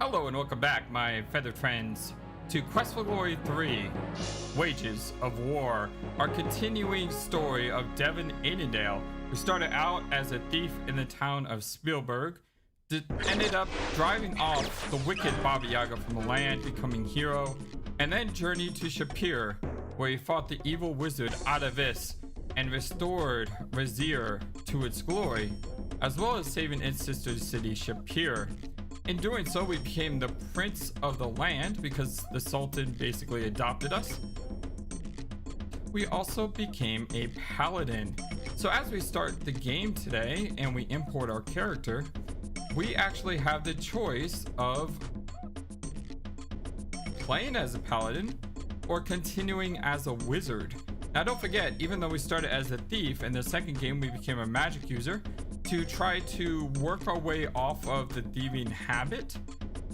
Hello and welcome back, my feathered friends, to Quest for Glory 3, Wages of War, our continuing story of Devon Aidendale, who started out as a thief in the town of Spielberg, ended up driving off the wicked Baba Yaga from the land, becoming hero, and then journeyed to Shapir, where he fought the evil wizard Ad Avis and restored Razir to its glory, as well as saving its sister city Shapir. In doing so, we became the prince of the land because the Sultan basically adopted us. We also became a paladin. So as we start the game today and we import our character, we actually have the choice of playing as a paladin or continuing as a wizard. Now don't forget, even though we started as a thief, in the second game we became a magic user to try to work our way off of the thieving habit,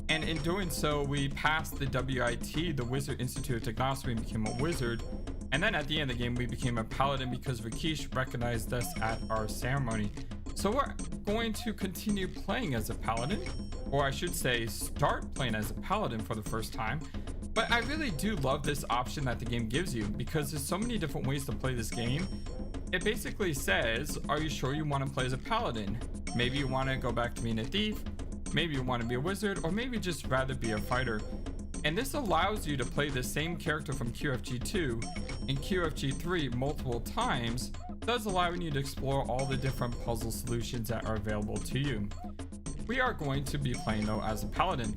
and in doing so we passed the WIT, the Wizard Institute of Technology, and became a wizard. And then at the end of the game we became a paladin because Rakeesh recognized us at our ceremony. So we're going to continue playing as a paladin, or I should say start playing as a paladin for the first time. But I really do love this option that the game gives you, because there's so many different ways to play this game. It basically says, are you sure you want to play as a paladin? Maybe you want to go back to being a thief, maybe you want to be a wizard, or maybe just rather be a fighter. And this allows you to play the same character from QFG2 and QFG3 multiple times, thus allowing you to explore all the different puzzle solutions that are available to you. We are going to be playing though as a paladin.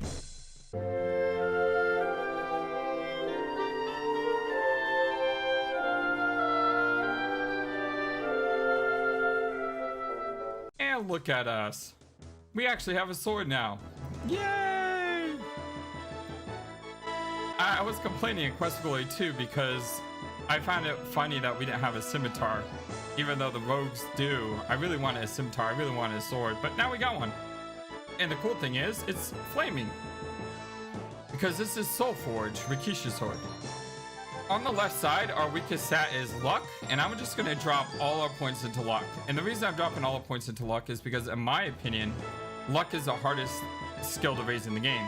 And look at us. We actually have a sword now. Yay! I was complaining in Quest for Glory 2 because I found it funny that we didn't have a scimitar, even though the rogues do. I really wanted a scimitar, I really wanted a sword, but now we got one. And the cool thing is, it's flaming, because this is Soulforge, Rakeesh's sword. On the left side, our weakest stat is luck, and I'm just gonna drop all our points into luck. And the reason I'm dropping all our points into luck is because, in my opinion, luck is the hardest skill to raise in the game.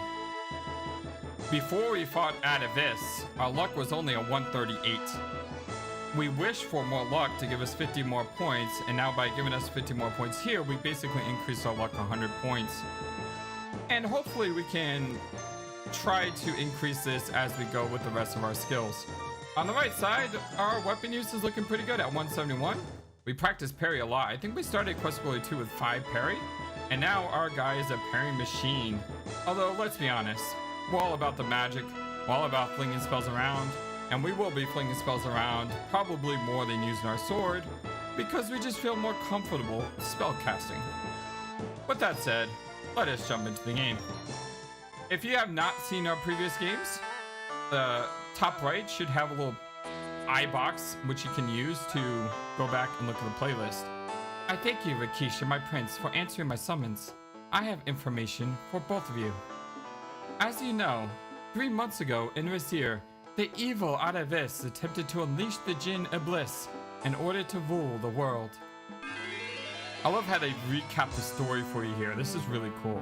Before we fought Ad Avis, our luck was only a 138. We wished for more luck to give us 50 more points, and now by giving us 50 more points here, we basically increased our luck 100 points. And hopefully we can try to increase this as we go with the rest of our skills. On the right side, our weapon use is looking pretty good at 171. We practice parry a lot. I think we started Quest for Glory 2 with 5 parry, and now our guy is a parry machine. Although, let's be honest, we're all about the magic, we're all about flinging spells around, and we will be flinging spells around probably more than using our sword, because we just feel more comfortable spell casting. With that said, let us jump into the game. If you have not seen our previous games, the top right should have a little eye box which you can use to go back and look at the playlist. I thank you, Rakeesh, my prince, for answering my summons. I have information for both of you. As you know, 3 months ago in Razir, the evil Ad Avis attempted to unleash the Jinn Iblis in order to rule the world. I love how they recap the story for you here. This is really cool.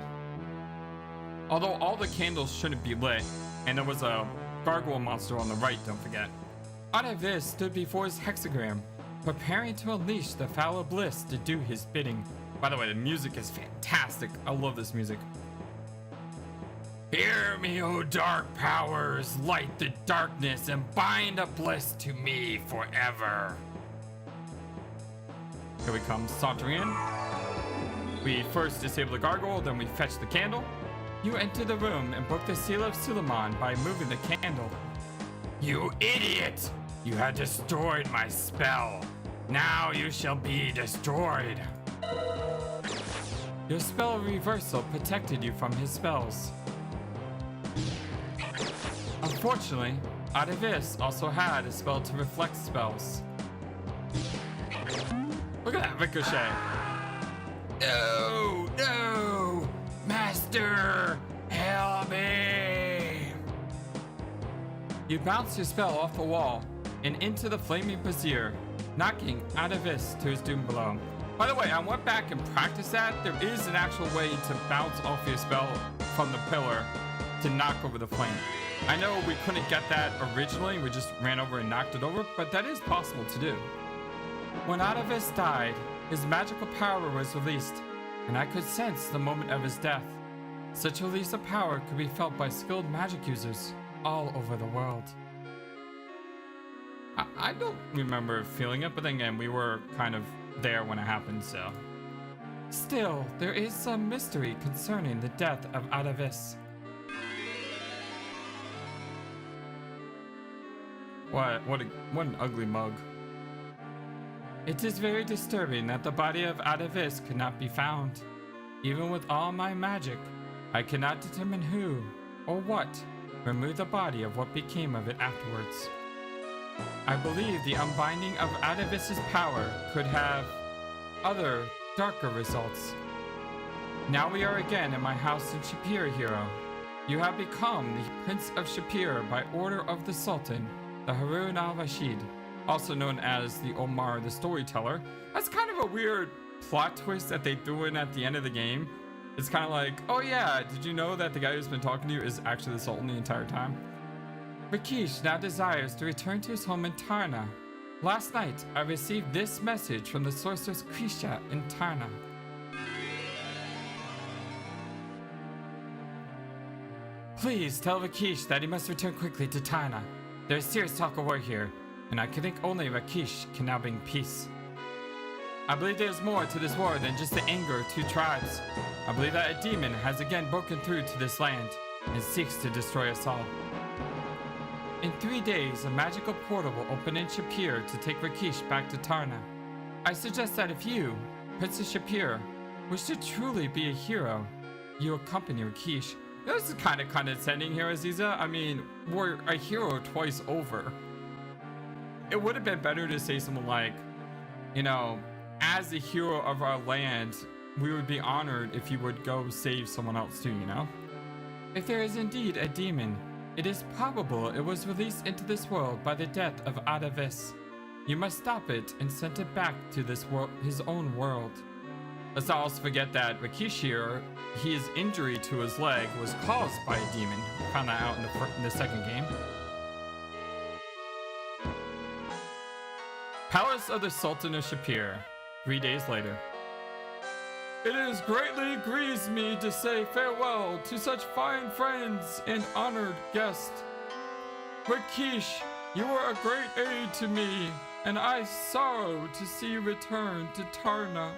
Although all the candles shouldn't be lit, and there was a gargoyle monster on the right, don't forget. Ad Avis stood before his hexagram, preparing to unleash the foul Iblis to do his bidding. By the way, the music is fantastic. I love this music. Hear me, O dark powers, light the darkness and bind Iblis to me forever. Here we come, sauntering in. We first disable the gargoyle, then we fetch the candle. You enter the room and broke the seal of Suleiman by moving the candle. You idiot! You had destroyed my spell. Now you shall be destroyed. Your spell of reversal protected you from his spells. Unfortunately, Ad Avis also had a spell to reflect spells. Look at that ricochet. No, no! Master, help me! You bounce your spell off the wall and into the flaming brazier, knocking Ad Avis to his doom below. By the way, I went back and practiced that. There is an actual way to bounce off your spell from the pillar to knock over the flame. I know we couldn't get that originally. We just ran over and knocked it over, but that is possible to do. When Ad Avis died, his magical power was released, and I could sense the moment of his death. Such release of power could be felt by skilled magic users all over the world. I don't remember feeling it, but then again, we were kind of there when it happened, so. Still, there is some mystery concerning the death of Ad Avis. What an ugly mug. It is very disturbing that the body of Ad Avis could not be found. Even with all my magic, I cannot determine who or what removed the body of what became of it afterwards. I believe the unbinding of Ad Avis's power could have other, darker results. Now we are again in my house in Shapir, hero. You have become the Prince of Shapir by order of the Sultan, the Harun al-Rashid, also known as the Omar the Storyteller. That's kind of a weird plot twist that they threw in at the end of the game. It's kind of like, oh yeah, did you know that the guy who's been talking to you is actually the Sultan the entire time? Rakeesh now desires to return to his home in Tarna. Last night, I received this message from the sorceress Krisha in Tarna. Please tell Rakeesh that he must return quickly to Tarna. There is serious talk of war here, and I can think only Rakeesh can now bring peace. I believe there is more to this war than just the anger of two tribes. I believe that a demon has again broken through to this land and seeks to destroy us all. In 3 days, a magical portal will open in Shapir to take Rakeesh back to Tarna. I suggest that if you, Princess Shapir, wish to truly be a hero, you accompany Rakeesh. This is kind of condescending here, Aziza. I mean, we're a hero twice over. It would have been better to say something like, you know, as the hero of our land, we would be honored if you would go save someone else too, you know? If there is indeed a demon, it is probable it was released into this world by the death of Ad Avis. You must stop it and send it back to this world, his own world. Let's not also forget that Rakeesh here, his injury to his leg was caused by a demon. We found that out in the second game. Palace of the Sultan of Shapir, 3 days later. It has greatly grieves me to say farewell to such fine friends and honored guests. Rakeesh, you were a great aid to me, and I sorrow to see you return to Tarna.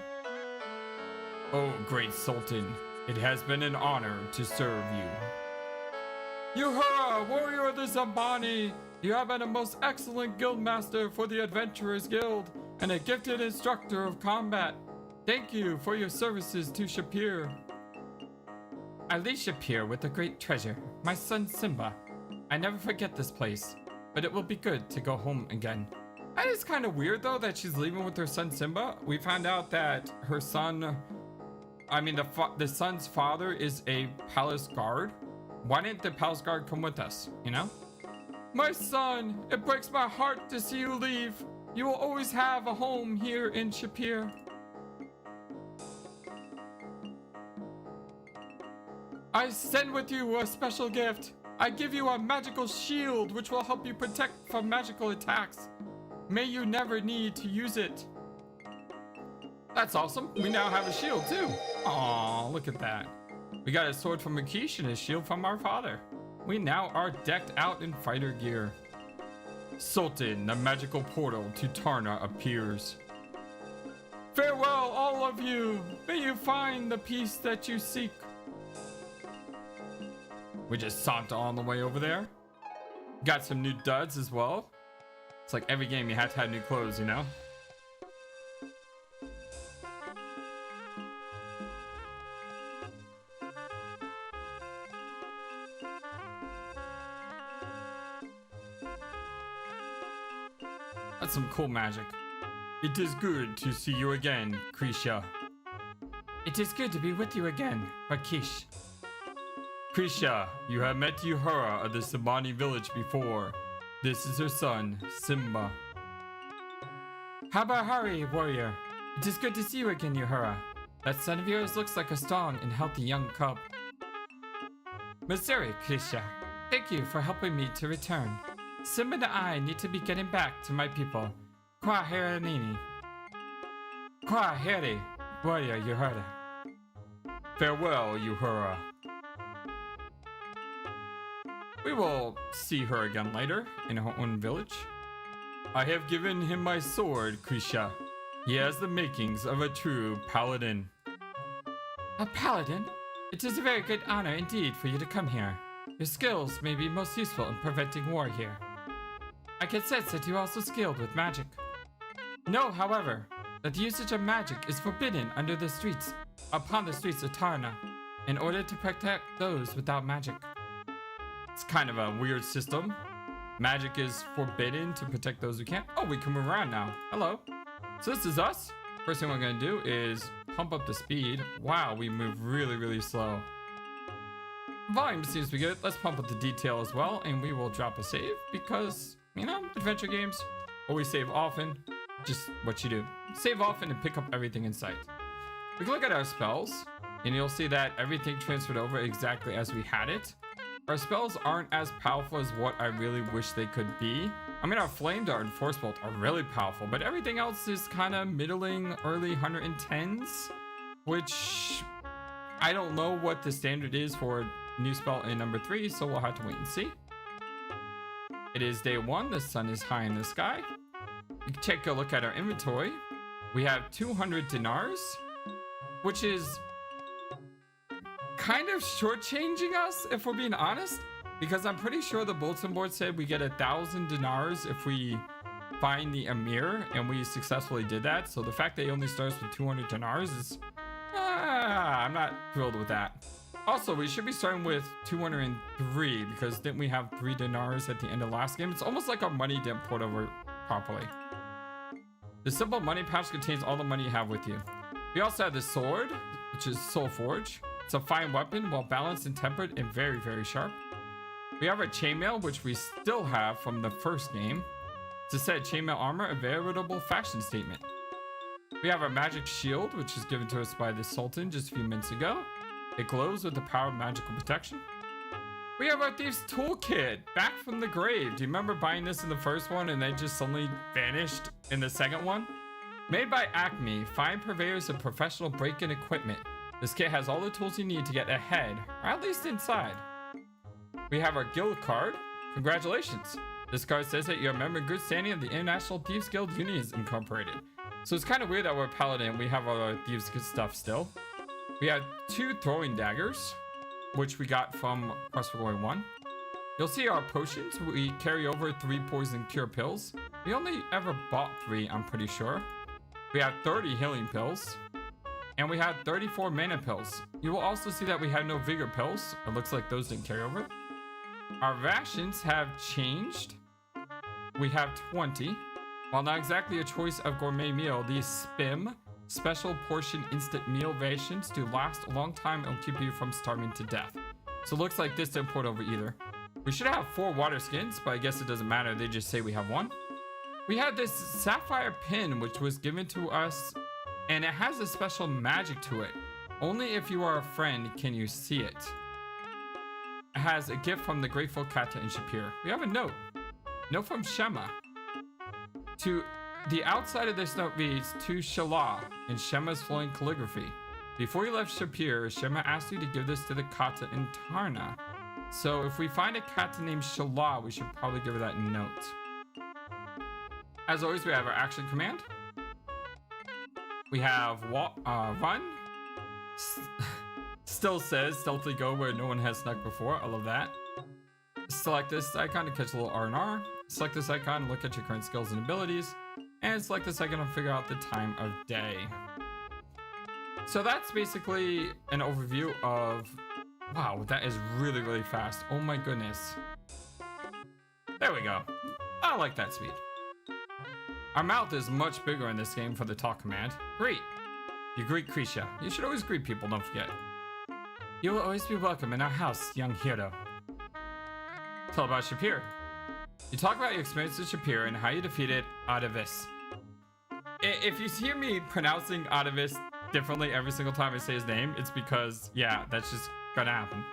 Oh, great Sultan, it has been an honor to serve you. Yuhura, warrior of the Zambani, you have been a most excellent guildmaster for the Adventurers Guild and a gifted instructor of combat. Thank you for your services to Shapir. I leave Shapir with a great treasure, my son Simba. I never forget this place, but it will be good to go home again. That is kind of weird though that she's leaving with her son Simba. We found out that her son, the son's father is a palace guard. Why didn't the palace guard come with us, you know? My son, it breaks my heart to see you leave. You will always have a home here in Shapir. I send with you a special gift. I give you a magical shield which will help you protect from magical attacks. May you never need to use it. That's awesome. We now have a shield too. Aw, look at that. We got a sword from Rakeesh and a shield from our father. We now are decked out in fighter gear. Sultan, the magical portal to Tarna appears. Farewell, all of you. May you find the peace that you seek. We just saunter on the way over there. Got some new duds as well. It's like every game you have to have new clothes, you know? That's some cool magic. It is good to see you again, Krisha. It is good to be with you again, Rakeesh. Krisha, you have met Uhura of the Sabani village before. This is her son, Simba. Habahari, warrior. It is good to see you again, Uhura. That son of yours looks like a strong and healthy young cub. Missouri, Krisha, thank you for helping me to return. Simba and I need to be getting back to my people. Kwa Heranini. Kwa Heri, warrior Uhura. Farewell, Uhura. We will see her again later in her own village. I have given him my sword, Krisha. He has the makings of a true paladin. A paladin? It is a very great honor indeed for you to come here. Your skills may be most useful in preventing war here. I can sense that you are also skilled with magic. Know, however, that the usage of magic is forbidden upon the streets of Tarna, in order to protect those without magic. It's kind of a weird system. Magic is forbidden to protect those who can't. Oh, we can move around now. Hello. So this is us. First thing we're going to do is pump up the speed. Wow, we move really, really slow. Volume seems to be good. Let's pump up the detail as well, and we will drop a save because, you know, adventure games always save often. Just what you do. Save often and pick up everything in sight. We can look at our spells, and you'll see that everything transferred over exactly as we had it. Our spells aren't as powerful as what I really wish they could be. I mean, our Flame Dart and Force Bolt are really powerful, but everything else is kind of middling, early 110s, which I don't know what the standard is for a new spell in number 3, so we'll have to wait and see. It is day 1, the sun is high in the sky. You can take a look at our inventory. We have 200 dinars, which is kind of shortchanging us, if we're being honest, because I'm pretty sure the bulletin board said we get 1,000 dinars if we find the Emir, and we successfully did that. So the fact that he only starts with 200 dinars is, I'm not thrilled with that. Also, we should be starting with 203 because didn't we have 3 dinars at the end of last game? It's almost like our money didn't port over properly. The simple money pouch contains all the money you have with you. We also have the sword, which is Soul Forge. It's a fine weapon, well balanced and tempered, and very, very sharp. We have our chainmail, which we still have from the first game. It's a set of chainmail armor, a veritable fashion statement. We have our magic shield, which was given to us by the Sultan just a few minutes ago. It glows with the power of magical protection. We have our Thief's Toolkit, back from the grave. Do you remember buying this in the first one and then just suddenly vanished in the second one? Made by Acme, fine purveyors of professional break-in equipment. This kit has all the tools you need to get ahead, or at least inside. We have our guild card. Congratulations. This card says that you're a member in good standing of the International Thieves Guild Unions Incorporated. So it's kind of weird that we're Paladin. We have all our Thieves Guild stuff still. We have 2 throwing daggers, which we got from Quest for Glory 1. You'll see our potions. We carry over 3 poison cure pills. We only ever bought 3, I'm pretty sure. We have 30 healing pills. And we have 34 mana pills. You will also see that we have no vigor pills. It looks like those didn't carry over. Our rations have changed. We have 20. While not exactly a choice of gourmet meal, these SPIM, special portion instant meal rations, do last a long time and will keep you from starving to death. So it looks like this didn't port over either. We should have 4 water skins, but I guess it doesn't matter. They just say we have 1. We have this sapphire pin, which was given to us, and it has a special magic to it. Only if you are a friend can you see it. It has a gift from the grateful Kata and Shapir. We have a note. Note from Shema. To the outside of this note reads, to Shala, in Shema's flowing calligraphy. Before you left Shapir, Shema asked you to give this to the Kata in Tarna. So if we find a Kata named Shala, we should probably give her that note. As always, we have our action command. We have run. Still says stealthily go where no one has snuck before. I love that. Select this icon to catch a little R&R. Select this icon to look at your current skills and abilities. And select this icon to figure out the time of day. So that's basically an overview of... Wow, that is really, really fast. Oh my goodness. There we go. I like that speed. Our mouth is much bigger in this game for the talk command. Greet. You greet Krisha. You should always greet people, don't forget. You will always be welcome in our house, young hero. Tell about Shapir. You talk about your experience with Shapir and how you defeated Ad Avis. If you hear me pronouncing Ad Avis differently every single time I say his name, it's because, yeah, that's just gonna happen.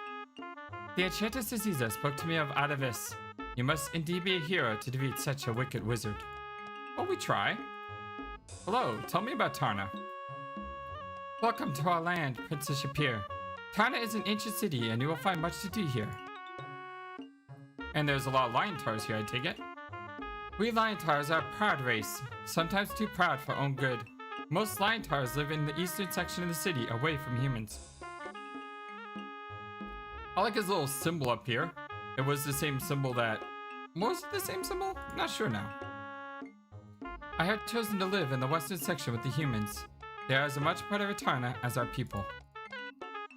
The enchantress Aziza spoke to me of Ad Avis. You must indeed be a hero to defeat such a wicked wizard. Oh, we try. Hello, tell me about Tarna. Welcome to our land, Princess Shapir. Tarna is an ancient city, and you will find much to do here. And there's a lot of lion tars here, I take it. We lion tars are a proud race, sometimes too proud for own good. Most lion tars live in the eastern section of the city, away from humans. I like his little symbol up here. It was the same symbol that... Was it the same symbol? Not sure now. I have chosen to live in the western section with the humans. They are as much part of Tarna as our people.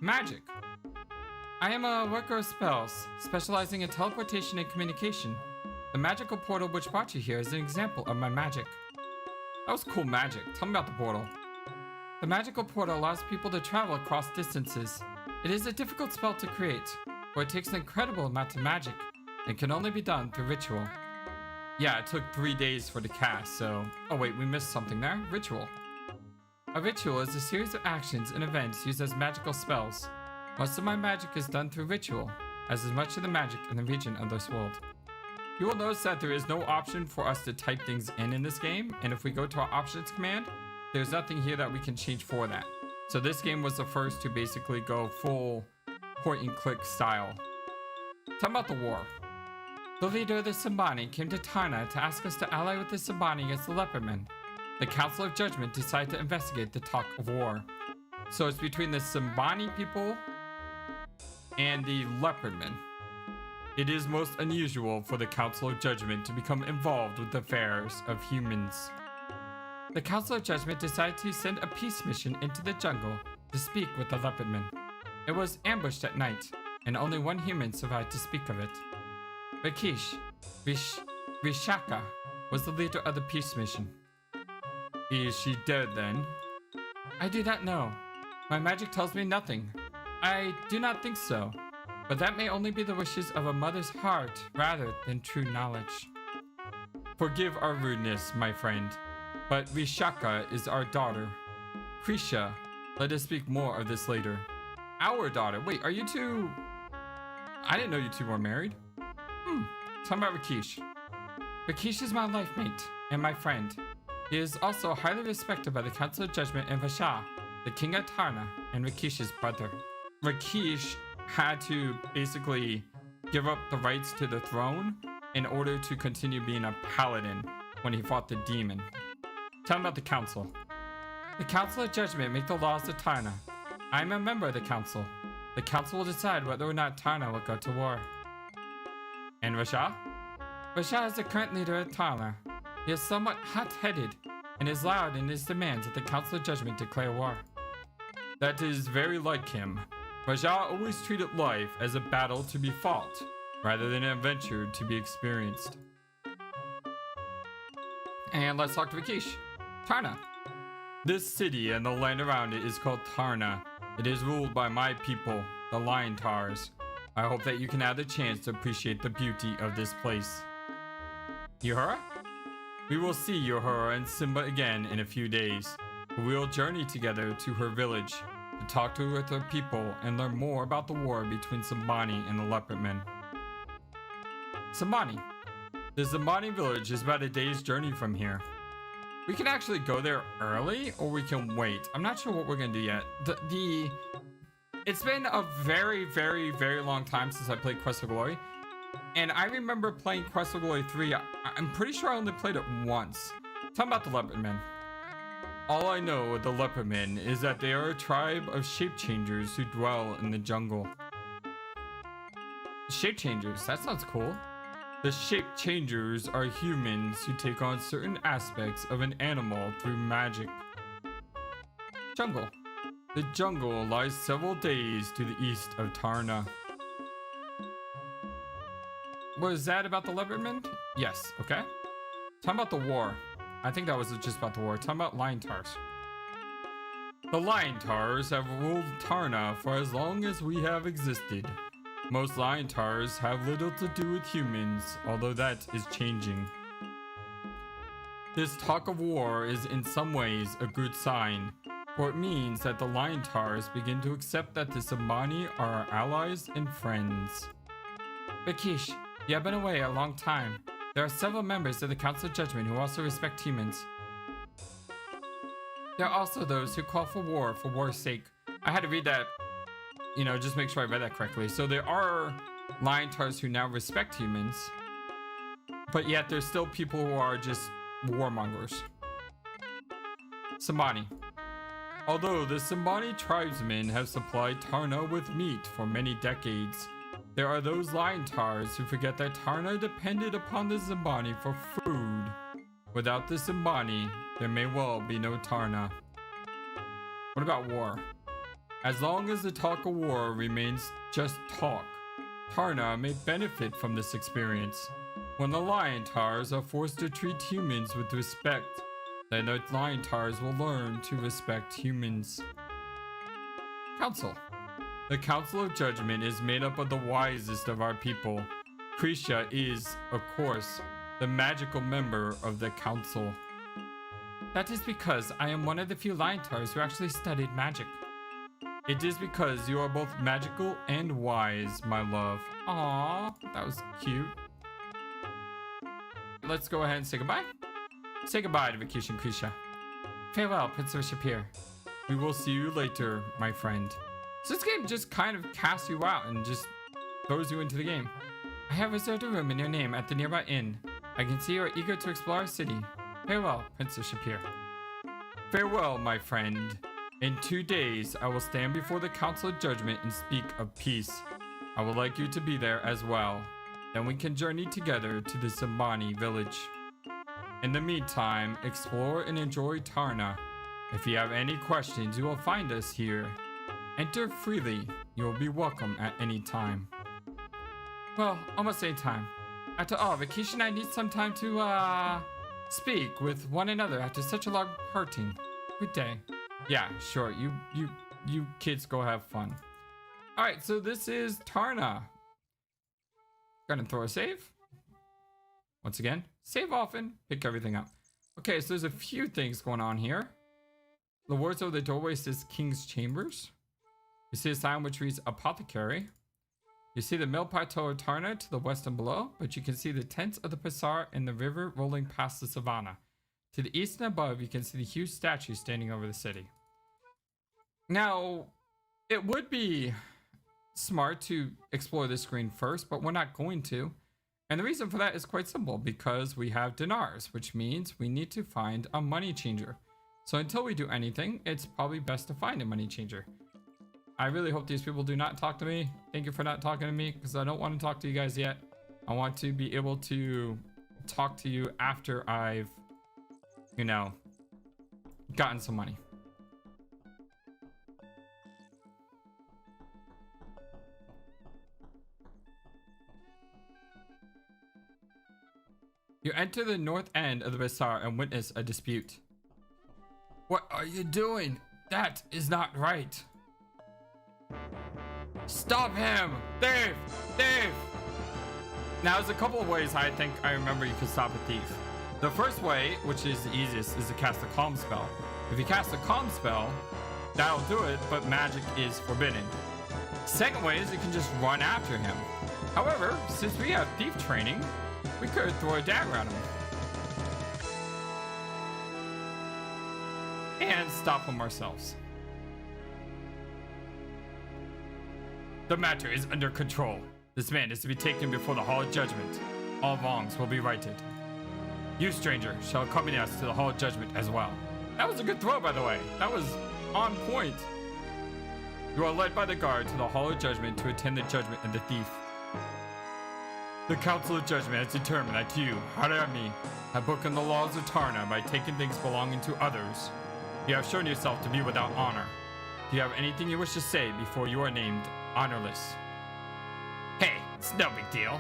Magic. I am a worker of spells, specializing in teleportation and communication. The magical portal which brought you here is an example of my magic. That was cool magic. Tell me about the portal. The magical portal allows people to travel across distances. It is a difficult spell to create, for it takes an incredible amount of magic, and can only be done through ritual. Yeah, it took 3 days for the cast, so... Oh wait, we missed something there. Ritual. A ritual is a series of actions and events used as magical spells. Most of my magic is done through ritual, as is much of the magic in the region of this world. You will notice that there is no option for us to type things in this game, and if we go to our options command, there's nothing here that we can change for that. So this game was the first to basically go full point and click style. Talk about the war. The leader of the Simbani came to Tarna to ask us to ally with the Simbani against the Leopardmen. The Council of Judgment decided to investigate the talk of war. So it's between the Simbani people and the Leopardmen. It is most unusual for the Council of Judgment to become involved with the affairs of humans. The Council of Judgment decided to send a peace mission into the jungle to speak with the Leopardmen. It was ambushed at night, and only one human survived to speak of it. Rakeesh, Vishaka, was the leader of the peace mission. Is she dead then? I do not know. My magic tells me nothing. I do not think so. But that may only be the wishes of a mother's heart rather than true knowledge. Forgive our rudeness, my friend, but Vishaka is our daughter. Krisha, let us speak more of this later. Our daughter? Wait, are you two... I didn't know you two were married. Tell me about Rakeesh. Rakeesh is my life mate and my friend. He is also highly respected by the Council of Judgment and Vasha, the king of Tarna, and Rakeesh's brother. Rakeesh had to basically give up the rights to the throne in order to continue being a paladin when he fought the demon. Tell him about the council. The Council of Judgment make the laws of Tarna. I am a member of the council. The council will decide whether or not Tarna will go to war. And Vasha? Vasha is the current leader of Tarna. He is somewhat hot-headed and is loud in his demands that the Council of Judgment declare war. That is very like him. Vasha always treated life as a battle to be fought, rather than an adventure to be experienced. And let's talk to Rakeesh. Tarna. This city and the land around it is called Tarna. It is ruled by my people, the Lion Tars. I hope that you can have the chance to appreciate the beauty of this place. Uhura? We will see Uhura and Simba again in a few days. We will journey together to her village to talk to her with her people and learn more about the war between Simbani and the Leopardmen. Simbani. The Simbani village is about a day's journey from here. We can actually go there early or we can wait. I'm not sure what we're gonna do yet. It's been a very, very, very long time since I played Quest of Glory. And I remember playing Quest of Glory 3. I'm pretty sure I only played it once. Tell me about the Leopardmen. All I know of the Leopardmen is that they are a tribe of shape changers who dwell in the jungle. Shape changers, that sounds cool. The shape changers are humans who take on certain aspects of an animal through magic. Jungle. The jungle lies several days to the east of Tarna. Was that about the Leopardmen? Yes, okay. Talk about the war. I think that was just about the war. Talk about Lion Tars. The Lion Tars have ruled Tarna for as long as we have existed. Most Lion Tars have little to do with humans, although that is changing. This talk of war is in some ways a good sign, for it means that the Lion Tars begin to accept that the Zambani are our allies and friends. Rakeesh, you have been away a long time. There are several members of the Council of Judgment who also respect humans. There are also those who call for war's sake. I had to read that, just make sure I read that correctly. So there are Lion Tars who now respect humans, but yet there's still people who are just warmongers. Zambani. Although the Zambani tribesmen have supplied Tarna with meat for many decades, there are those Lion Tars who forget that Tarna depended upon the Zambani for food. Without the Zambani, there may well be no Tarna. What about war? As long as the talk of war remains just talk, Tarna may benefit from this experience. When the Lion Tars are forced to treat humans with respect, then the Lion Tars will learn to respect humans. Council. The Council of Judgment is made up of the wisest of our people. Krisha is, of course, the magical member of the Council. That is because I am one of the few Lion Tars who actually studied magic. It is because you are both magical and wise, my love. Aww, that was cute. Let's go ahead and say goodbye. Say goodbye to Rakeesh and Krisha. Farewell, Princess Shapir. We will see you later, my friend. So this game just kind of casts you out and just throws you into the game. I have reserved a room in your name at the nearby inn. I can see you are eager to explore our city. Farewell, Princess Shapir. Farewell, my friend. In 2 days, I will stand before the Council of Judgment and speak of peace. I would like you to be there as well. Then we can journey together to the Zambani village. In the meantime, explore and enjoy Tarna. If you have any questions, you will find us here. Enter freely. You will be welcome at any time. Well, almost any time. After all, Rakeesh and I need some time to, speak with one another after such a long parting. Good day. Yeah, sure. You kids go have fun. Alright, so this is Tarna. Gonna throw a save. Once again, save often, pick everything up. Okay, so there's a few things going on here. The words over the doorway says King's Chambers. You see a sign which reads Apothecary. You see the mill plateau of Tarna to the west and below, but you can see the tents of the Pasar and the river rolling past the savannah. To the east and above, you can see the huge statue standing over the city. Now, it would be smart to explore this screen first, but we're not going to. And the reason for that is quite simple, because we have dinars, which means we need to find a money changer. So until we do anything, it's probably best to find a money changer. I really hope these people do not talk to me. Thank you for not talking to me, because I don't want to talk to you guys yet. I want to be able to talk to you after I've, gotten some money. You enter the north end of the bazaar and witness a dispute. What are you doing? That is not right. Stop him! Thief! Thief! Now, there's a couple of ways I think I remember you can stop a thief. The first way, which is the easiest, is to cast a calm spell. If you cast a calm spell, that'll do it, but magic is forbidden. Second way is you can just run after him. However, since we have thief training, we could throw a dagger at him. And stop him ourselves. The matter is under control. This man is to be taken before the Hall of Judgment. All wrongs will be righted. You, stranger, shall accompany us to the Hall of Judgment as well. That was a good throw, by the way. That was on point. You are led by the guard to the Hall of Judgment to attend the judgment of the thief. The Council of Judgment has determined that you, Harami, have broken the laws of Tarna by taking things belonging to others. You have shown yourself to be without honor. Do you have anything you wish to say before you are named honorless? Hey, it's no big deal.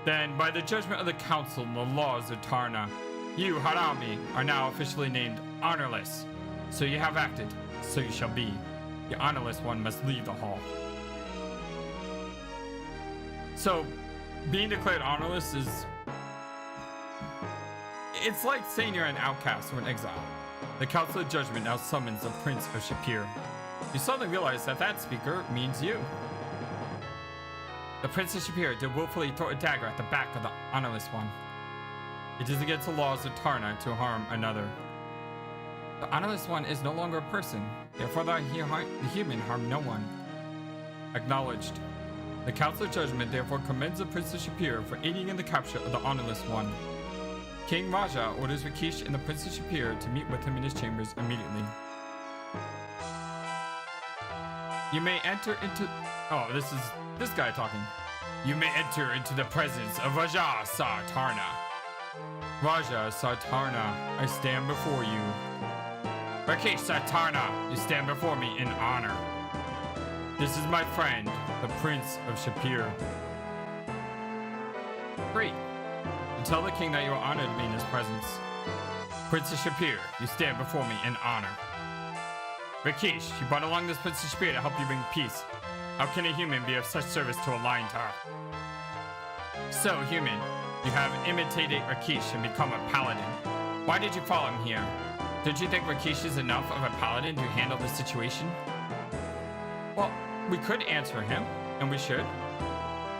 Then, by the judgment of the Council and the laws of Tarna, you, Harami, are now officially named honorless. So you have acted, so you shall be. The honorless one must leave the hall. So, being declared honorless is It's like saying you're an outcast or an exile. The Council of Judgment now summons the Prince of Shapir. You suddenly realize that that speaker means you. The Prince of Shapir did willfully throw a dagger at the back of the honorless one. It is against the laws of Tarna to harm another. The honorless one is no longer a person, therefore the human harm no one. Acknowledged. The Council of Judgment therefore commends the Prince of Shapir for aiding in the capture of the honorless one. King Raja orders Rakeesh and the Prince of Shapir to meet with him in his chambers immediately. You may enter into... Oh, this is this guy talking. You may enter into the presence of Raja Sar Tarna. Raja Sar Tarna, I stand before you. Rakeesh Sar Tarna, you stand before me in honor. This is my friend, the Prince of Shapir. Great. Tell the king that you are honored to be in his presence. Prince of Shapir, you stand before me in honor. Rakeesh, you brought along this Prince of Shapir to help you bring peace. How can a human be of such service to a lion tar? So, human, you have imitated Rakeesh and become a paladin. Why did you follow him here? Did you think Rakeesh is enough of a paladin to handle this situation? Well, we could answer him, and we should.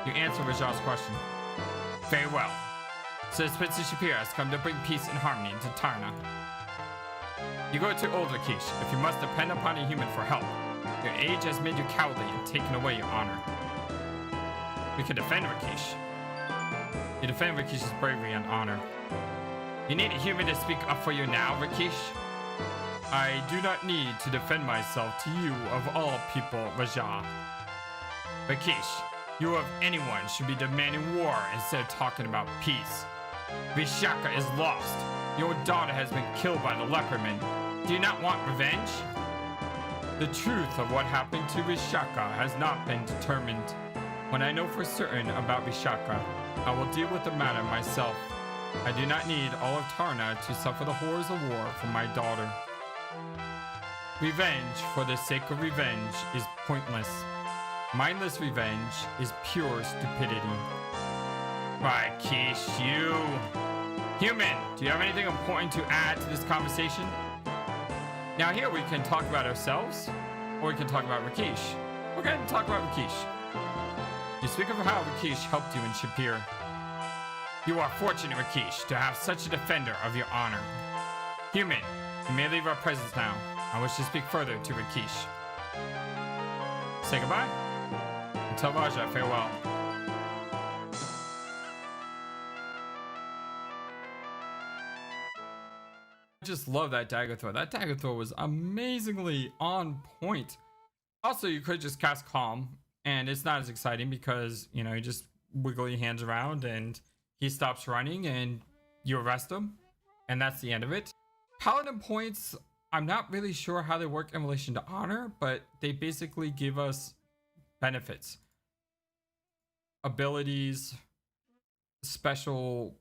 You answer Raja's question. Very well. So this Prince of Shapir has come to bring peace and harmony into Tarna. You grow too old, Rakeesh, if you must depend upon a human for help. Your age has made you cowardly and taken away your honor. We can defend Rakeesh. You defend Rakeesh's bravery and honor. You need a human to speak up for you now, Rakeesh? I do not need to defend myself to you of all people, Raja. Rakeesh, you of anyone should be demanding war instead of talking about peace. Vishaka is lost. Your daughter has been killed by the leperman. Do you not want revenge? The truth of what happened to Vishaka has not been determined. When I know for certain about Vishaka, I will deal with the matter myself. I do not need all of Tarna to suffer the horrors of war for my daughter. Revenge for the sake of revenge is pointless. Mindless revenge is pure stupidity. Rakeesh, you... Human, do you have anything important to add to this conversation? Now here we can talk about ourselves, or we can talk about Rakeesh. We're going to talk about Rakeesh. You speak of how Rakeesh helped you in Shapir. You are fortunate, Rakeesh, to have such a defender of your honor. Human, you may leave our presence now. I wish to speak further to Rakeesh. Say goodbye. And tell Raja farewell. I just love that dagger throw. That dagger throw was amazingly on point. Also, you could just cast Calm, and it's not as exciting because, you know, you just wiggle your hands around and he stops running and you arrest him, and that's the end of it. Paladin points, I'm not really sure how they work in relation to honor, but they basically give us benefits, abilities, special...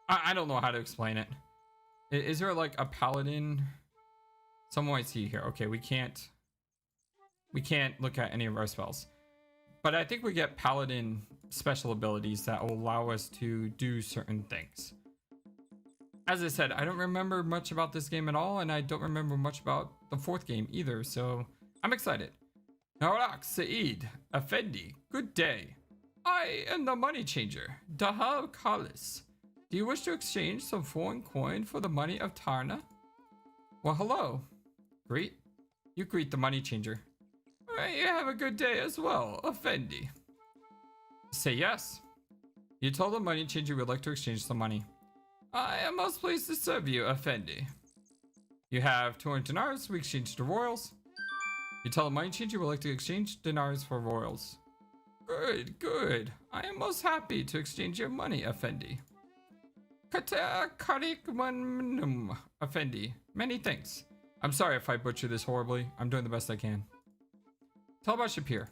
I don't know how to explain it. Is there like a paladin? Someone might see here. Okay, we can't look at any of our spells, but I think we get paladin special abilities that will allow us to do certain things. As I said, I don't remember much about this game at all, and I don't remember much about the fourth game either, so I'm excited. Narak Saeed Effendi, good day. I am the money changer, Dahab Khalis. Do you wish to exchange some foreign coin for the money of Tarna? Well, hello. Greet. You greet the money changer. You have a good day as well, Effendi. Say yes. You told the money changer would like to exchange some money. I am most pleased to serve you, Effendi. You have 200 dinars, we exchange to royals. You tell the money changer would like to exchange dinars for royals. Good, good. I am most happy to exchange your money, Effendi. Effendi, many thanks. I'm sorry if I butcher this horribly. I'm doing the best I can. Tell about Shapir.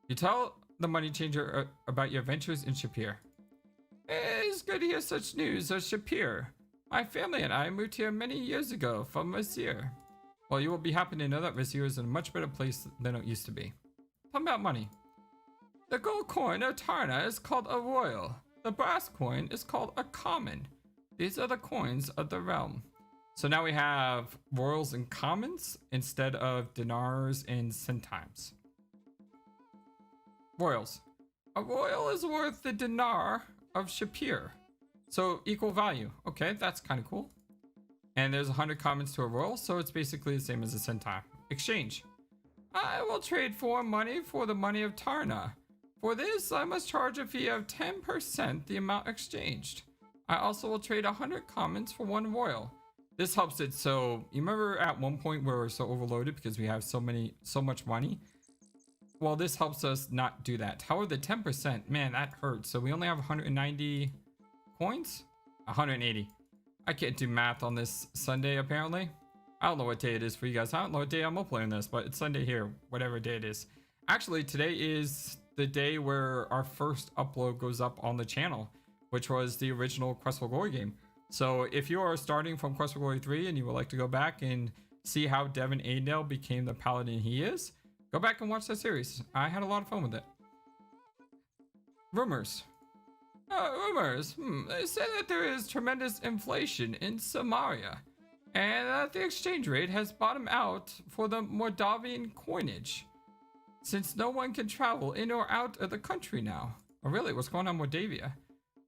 You tell the money changer about your adventures in Shapir. It's good to hear such news of Shapir. My family and I moved here many years ago from Vizier. Well, you will be happy to know that Vizier is in a much better place than it used to be. Tell about money. The gold coin of Tarna is called a royal. The brass coin is called a common. These are the coins of the realm. So now we have royals and commons instead of dinars and centimes. Royals. A royal is worth the dinar of Shapir. So equal value. Okay, that's kind of cool. And there's 100 commons to a royal, so it's basically the same as a centime. Exchange. I will trade for money for the money of Tarna. For this, I must charge a fee of 10% the amount exchanged. I also will trade 100 commons for 1 royal. This helps it so, you remember at one point we were so overloaded because we have so much money? Well, this helps us not do that. However, the 10%, man, that hurts. So we only have 190 coins? 180. I can't do math on this Sunday, apparently. I don't know what day it is for you guys. I don't know what day I'm uploading this, but it's Sunday here, whatever day it is. Actually, today is the day where our first upload goes up on the channel, which was the original Quest for Glory game. So if you are starting from Quest for Glory 3 and you would like to go back and see how Devon Aidendale became the Paladin he is, go back and watch that series. I had a lot of fun with it. Rumors. Rumors. They say that there is tremendous inflation in Samaria, and that the exchange rate has bottomed out for the Moldavian coinage, since no one can travel in or out of the country now. Oh, really? What's going on in Moldavia?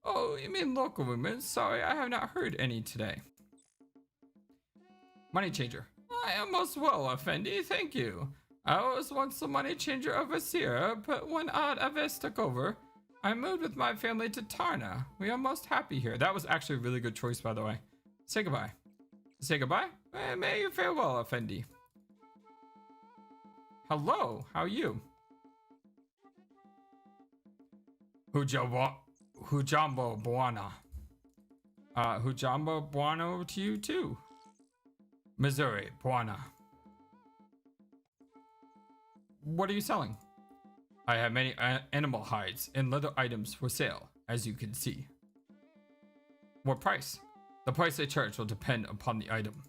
Oh, you mean local rumors? Sorry, I have not heard any today. Money changer. I am most well, Effendi. Thank you. I was once the money changer of Asir, but when Ad Avis took over, I moved with my family to Tarna. We are most happy here. That was actually a really good choice, by the way. Say goodbye. Say goodbye? May you fare well, Effendi. Hello, how are you? Hujambo Buana. Hujambo Buano to you too. Missouri, Buana. What are you selling? I have many animal hides and leather items for sale, as you can see. What price? The price I charge will depend upon the item.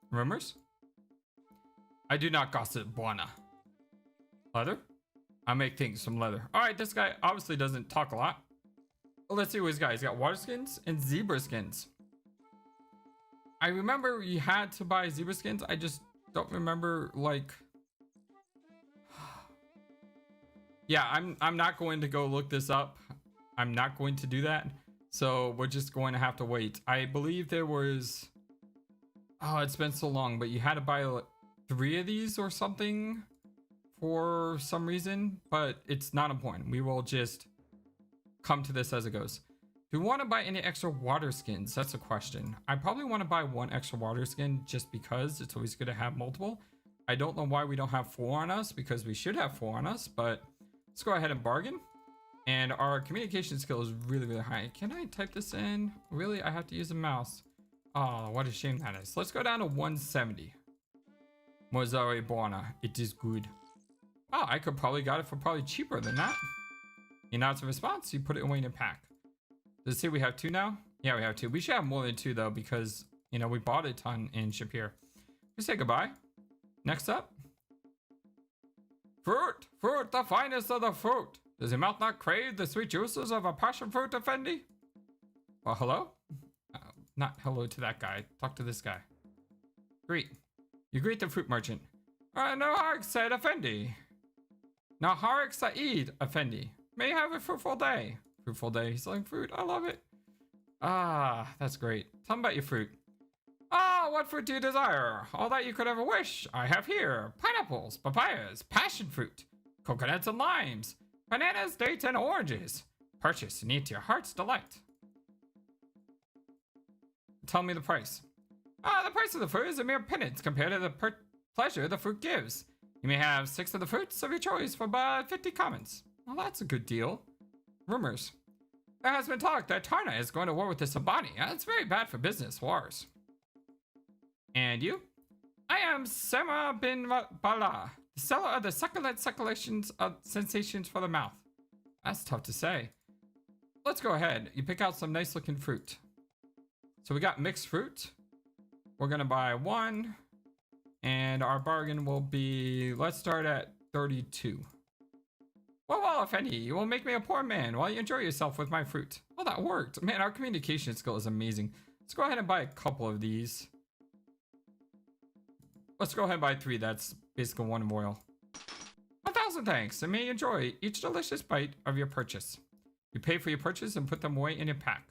Rumors? I do not gossip, Buana. Leather? I make things from leather. Alright, this guy obviously doesn't talk a lot. Well, let's see what he's got. He's got water skins and zebra skins. I remember you had to buy zebra skins. I just don't remember, like... Yeah, I'm not going to go look this up. I'm not going to do that. So we're just going to have to wait. I believe there was... Oh, it's been so long, but you had to buy like 3 of these or something for some reason, but it's not important. We will just come to this as it goes. Do we want to buy any extra water skins? That's a question. I probably want to buy 1 extra water skin just because it's always good to have multiple. I don't know why we don't have 4 on us, because we should have 4 on us, but let's go ahead and bargain. And our communication skill is really, really high. Can I type this in? Really? I have to use a mouse. Oh, what a shame that is. Let's go down to 170. Mozare Buona. It is good. Oh, I could probably got it for probably cheaper than that. You know, it's a response. You put it away in a pack. Does it say we have 2 now? Yeah, we have 2. We should have more than 2 though, because, you know, we bought a ton in Shapir. We say goodbye. Next up. Fruit! Fruit, the finest of the fruit! Does your mouth not crave the sweet juices of a passion fruit, Effendi? Well, hello? Not hello to that guy. Talk to this guy. Greet. You greet the fruit merchant. Naharik Said Effendi. Naharik Said Effendi. May you have a fruitful day. Fruitful day. He's selling fruit. I love it. Ah, that's great. Tell me about your fruit. Ah, what fruit do you desire? All that you could ever wish, I have here. Pineapples, papayas, passion fruit, coconuts and limes, bananas, dates, and oranges. Purchase and eat to your heart's delight. Tell me the price. The price of the fruit is a mere pittance compared to the pleasure the fruit gives. You may have 6 of the fruits of your choice for about 50 commons. Well, that's a good deal. Rumors. There has been talk that Tarna is going to war with the Sabani. It's very bad for business, wars. And you? I am Sema bin Bala, the seller of the succulent sensations for the mouth. That's tough to say. Let's go ahead. You pick out some nice looking fruit. So we got mixed fruit. We're gonna buy 1. And our bargain will be, let's start at 32. Well, Effendi, you will make me a poor man while you enjoy yourself with my fruit. Well, that worked. Man, our communication skill is amazing. Let's go ahead and buy a couple of these. Let's go ahead and buy 3. That's basically 1 royal. 1,000 thanks, and may you enjoy each delicious bite of your purchase. You pay for your purchase and put them away in your pack.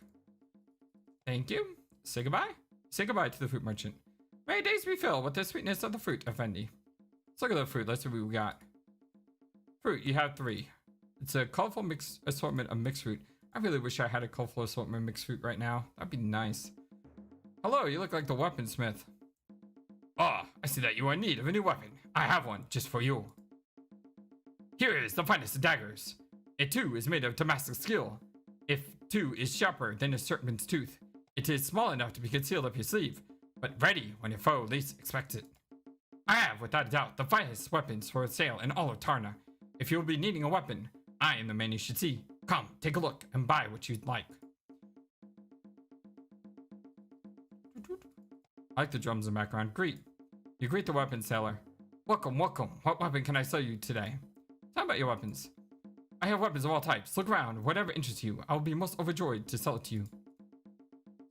Thank you. Say goodbye. Say goodbye to the fruit merchant. May your days be filled with the sweetness of the fruit, Effendi. Let's look at the fruit. Let's see what we got. Fruit, you have 3. It's a colorful mixed assortment of mixed fruit. I really wish I had a colorful assortment of mixed fruit right now. That'd be nice. Hello, you look like the weaponsmith. Ah, I see that you are in need of a new weapon. I have one just for you. Here is the finest of daggers. It too is made of Damascus steel. If too is sharper than a serpent's tooth, it is small enough to be concealed up your sleeve, but ready when your foe least expects it. I have, without a doubt, the finest weapons for sale in all of Tarna. If you will be needing a weapon, I am the man you should see. Come, take a look and buy what you'd like. I like the drums in the background. Greet. You greet the weapon seller. Welcome, welcome. What weapon can I sell you today? Tell me about your weapons. I have weapons of all types. Look around. Whatever interests you, I will be most overjoyed to sell it to you.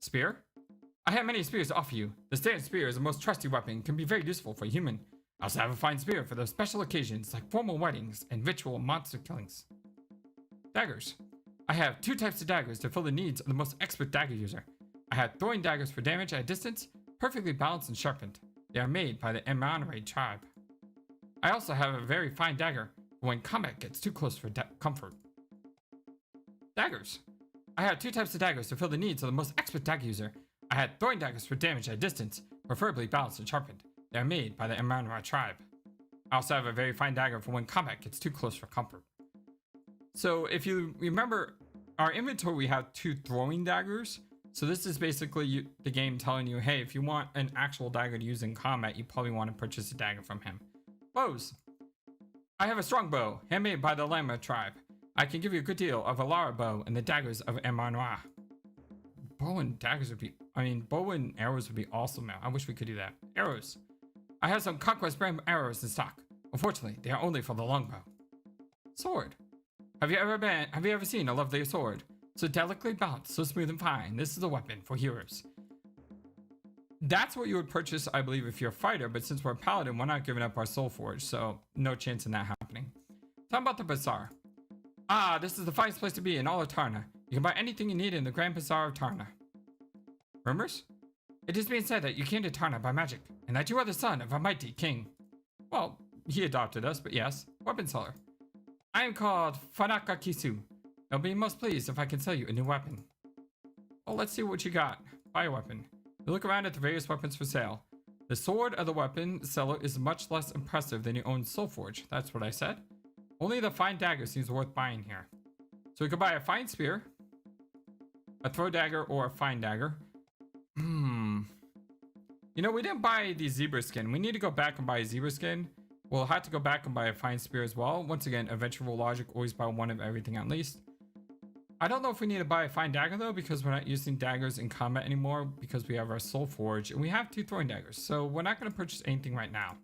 Spear? I have many spears to offer you. The standard spear is the most trusty weapon and can be very useful for a human. I also have a fine spear for those special occasions like formal weddings and ritual monster killings. Daggers. I have 2 types of daggers to fill the needs of the most expert dagger user. I have throwing daggers for damage at a distance, perfectly balanced and sharpened. They are made by the Emanre tribe. I also have a very fine dagger for when combat gets too close for comfort. Daggers. I have 2 types of daggers to fill the needs of the most expert dagger user. I had throwing daggers for damage at a distance, preferably balanced and sharpened. They are made by the Emanre tribe. I also have a very fine dagger for when combat gets too close for comfort. So if you remember, our inventory, we have 2 throwing daggers. So this is basically the game telling you, hey, if you want an actual dagger to use in combat, you probably want to purchase a dagger from him. Bows. I have a strong bow, handmade by the Lama tribe. I can give you a good deal of a Lara bow and the daggers of Emanra. Bow and daggers would be, bow and arrows would be awesome now. I wish we could do that. Arrows. I have some Conquest brand arrows in stock. Unfortunately, they are only for the longbow. Sword. Have you ever seen a lovely sword? So delicately balanced, so smooth and fine. This is a weapon for heroes. That's what you would purchase, I believe, if you're a fighter, but since we're a paladin, we're not giving up our soul forge, so no chance in that happening. Talk about the bazaar. Ah, this is the finest place to be in all of Tarna. You can buy anything you need in the Grand Bazaar of Tarna. Rumors? It is being said that you came to Tarna by magic, and that you are the son of a mighty king. Well, he adopted us, but yes, weapon seller. I am called Fanaka Kisu. I'll be most pleased if I can sell you a new weapon. Well, let's see what you got. Buy a weapon. You look around at the various weapons for sale. The sword of the weapon seller is much less impressive than your own soul forge. That's what I said. Only the fine dagger seems worth buying here. So we could buy a fine spear, a throw dagger, or a fine dagger. You know, we didn't buy the zebra skin. We need to go back and buy a zebra skin. We'll have to go back and buy a fine spear as well. Once again, eventual logic, always buy one of everything at least. I don't know if we need to buy a fine dagger though, because we're not using daggers in combat anymore because we have our soul forge and we have 2 throwing daggers. So we're not going to purchase anything right now.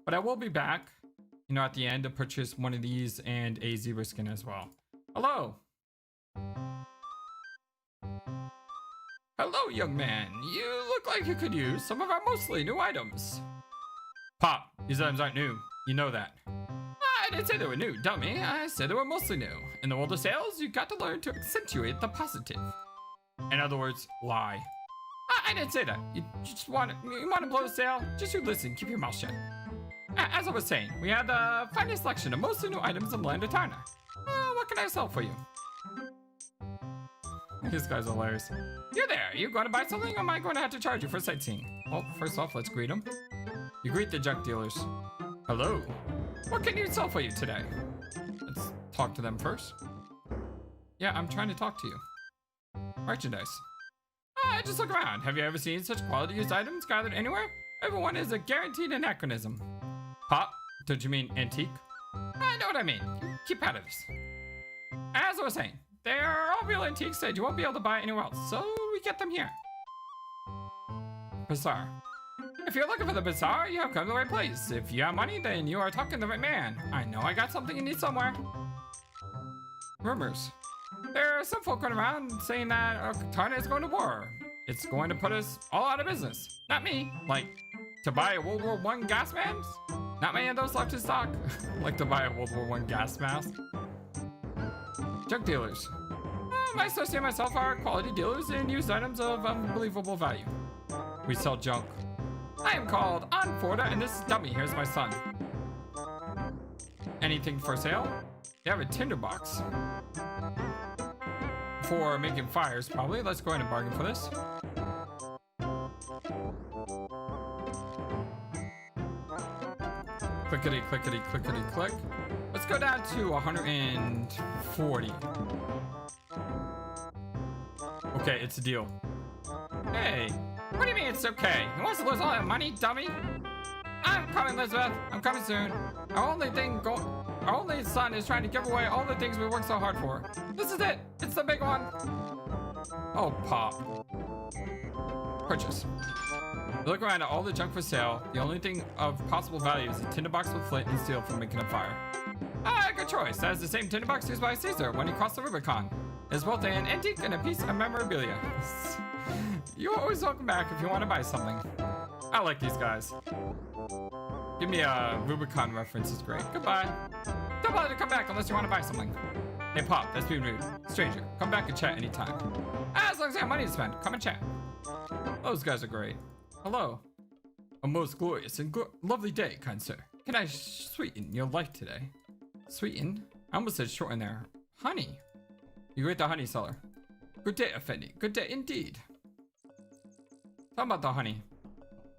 But I will be back, you know, at the end to purchase one of these and a zebra skin as well. Hello. Hello, young man. You look like you could use some of our mostly new items. Pop, these items aren't new. You know that. I didn't say they were new, dummy. I said they were mostly new. In the world of sales, you got to learn to accentuate the positive. In other words, lie. I didn't say that. You want to blow the sale? Just you listen, keep your mouth shut. As I was saying, we had the finest selection of mostly new items in the land of Tarna. What can I sell for you? This guy's hilarious. You're there. You going to buy something, or am I going to have to charge you for sightseeing? Well, first off, let's greet him. You greet the junk dealers. Hello. What can you sell for you today? Let's talk to them first. Yeah, I'm trying to talk to you. Merchandise. Just look around. Have you ever seen such quality used items gathered anywhere? Everyone is a guaranteed anachronism. Pop? Don't you mean antique? I know what I mean. Keep out of this. As I was saying, they are all real antiques that you won't be able to buy anywhere else, so we get them here. Bazaar. If you're looking for the bazaar, you have come to the right place. If you have money, then you are talking to the right man. I know I got something you need somewhere. Rumors. There are some folk running around saying that Tarna is going to war. It's going to put us all out of business. Not me. Like, to buy a World War I gas mask? Not many of those left in stock. Like to buy a World War I gas mask. Junk dealers. I associate myself are quality dealers and use items of unbelievable value. We sell junk. I am called Anforda, and this is Dummy. Here's my son. Anything for sale? You have a tinderbox. For making fires, probably. Let's go ahead and bargain for this. Clickety, clickety, clickety, click. Let's go down to 140. Okay, it's a deal. Hey, what do you mean it's okay? He wants to lose all that money, dummy? I'm coming, Elizabeth. I'm coming soon. Our only son is trying to give away all the things we worked so hard for. This is it. It's the big one. Oh, Pop. Purchase. Look around at all the junk for sale. The only thing of possible value is a tinderbox with flint and steel for making a fire. Ah, good choice. That is the same tinderbox used by Caesar when he crossed the Rubicon. It's both an antique and a piece of memorabilia. You're always welcome back if you want to buy something. I like these guys. Give me a Rubicon reference is great. Goodbye. Don't bother to come back unless you want to buy something. Hey, Pop, that's being rude. Stranger, come back and chat anytime. As long as I have money to spend, come and chat. Those guys are great. Hello. A most glorious and lovely day, kind sir. Can I sweeten your life today? Sweeten? I almost said shorten there. Honey. You greet the honey seller. Good day, Effendi. Good day indeed. Talk about the honey.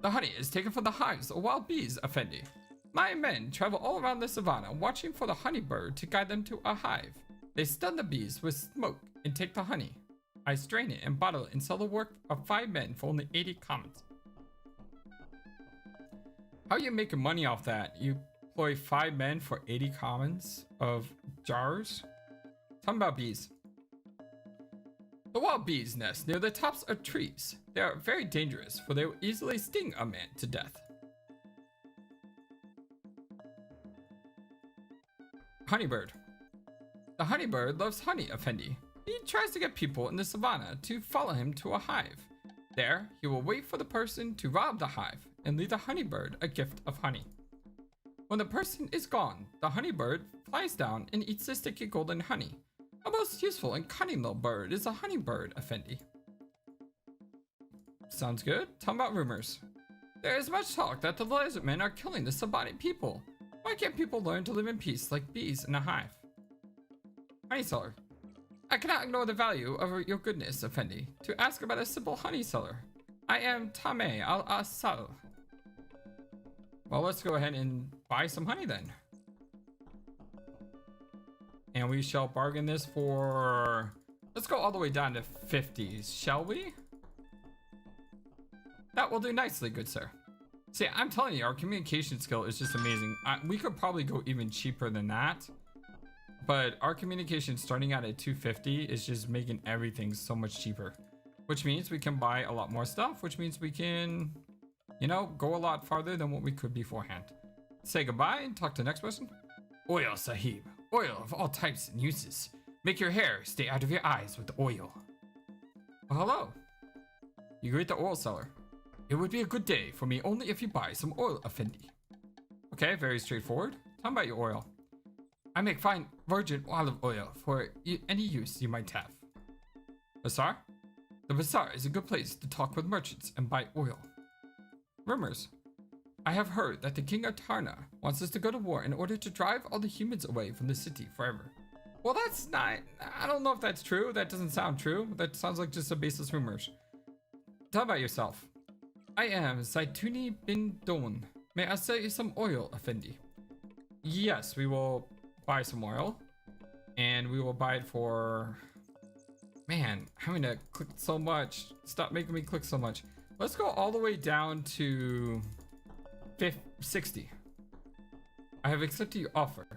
The honey is taken from the hives of wild bees, Effendi. My men travel all around the savannah, watching for the honey bird to guide them to a hive. They stun the bees with smoke and take the honey. I strain it and bottle it and sell the work of 5 men for only 80 commons. How are you making money off that? You employ 5 men for 80 commons of jars? Tell me about bees. The wild bees nest near the tops of trees. They are very dangerous, for they will easily sting a man to death. Honeybird. The honeybird loves honey, Effendi. He tries to get people in the savannah to follow him to a hive. There, he will wait for the person to rob the hive and leave the honeybird a gift of honey. When the person is gone, the honeybird flies down and eats the sticky golden honey. A most useful and cunning little bird is a honeybird, Effendi. Sounds good. Tell me about rumors. There is much talk that the lizard men are killing the Sabani people. Why can't people learn to live in peace like bees in a hive? Honey seller. I cannot ignore the value of your goodness, Effendi, to ask about a simple honey seller. I am Tame al-Asal. Well, let's go ahead and buy some honey then. And we shall bargain this for... Let's go all the way down to 50s, shall we? That will do nicely, good sir. See, I'm telling you, our communication skill is just amazing. We could probably go even cheaper than that. But our communication starting out at 250 is just making everything so much cheaper. Which means we can buy a lot more stuff, which means we can, you know, go a lot farther than what we could beforehand. Say goodbye and talk to the next person. Oil, Sahib. Oil of all types and uses. Make your hair stay out of your eyes with oil. Oh, hello. You greet the oil seller. It would be a good day for me only if you buy some oil, Effendi. Okay, very straightforward. Tell me about your oil. I make fine virgin olive oil for any use you might have. Bazaar? The bazaar is a good place to talk with merchants and buy oil. Rumors. I have heard that the king of Tarna wants us to go to war in order to drive all the humans away from the city forever. Well, that's not... I don't know if that's true. That doesn't sound true. That sounds like just a baseless rumors. Tell about yourself. I am Zaituni bin Don. May I sell you some oil, Effendi? Yes, we will buy some oil. And we will buy it for... Man, having to click so much. Stop making me click so much. Let's go all the way down to... 60. I have accepted your offer.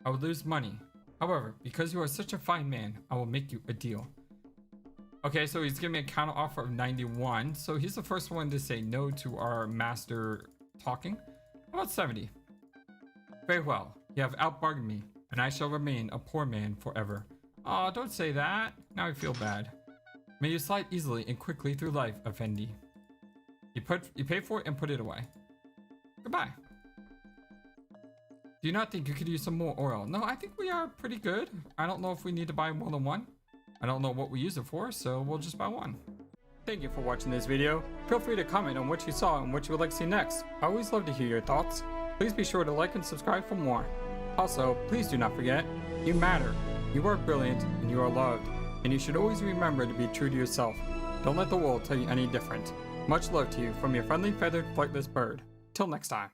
I would lose money. However, because you are such a fine man, I will make you a deal. Okay, so he's giving me a counter offer of 91. So he's the first one to say no to our master talking. How about 70? Very well. You have outbargained me, and I shall remain a poor man forever. Aw, don't say that. Now I feel bad. May you slide easily and quickly through life, Effendi. You pay for it and put it away. Goodbye. Do you not think you could use some more oil? No, I think we are pretty good. I don't know if we need to buy more than one. I don't know what we use it for, so we'll just buy one. Thank you for watching this video. Feel free to comment on what you saw and what you would like to see next. I always love to hear your thoughts. Please be sure to like and subscribe for more. Also, please do not forget, you matter. You are brilliant and you are loved. And you should always remember to be true to yourself. Don't let the world tell you any different. Much love to you from your friendly feathered flightless bird. Till next time.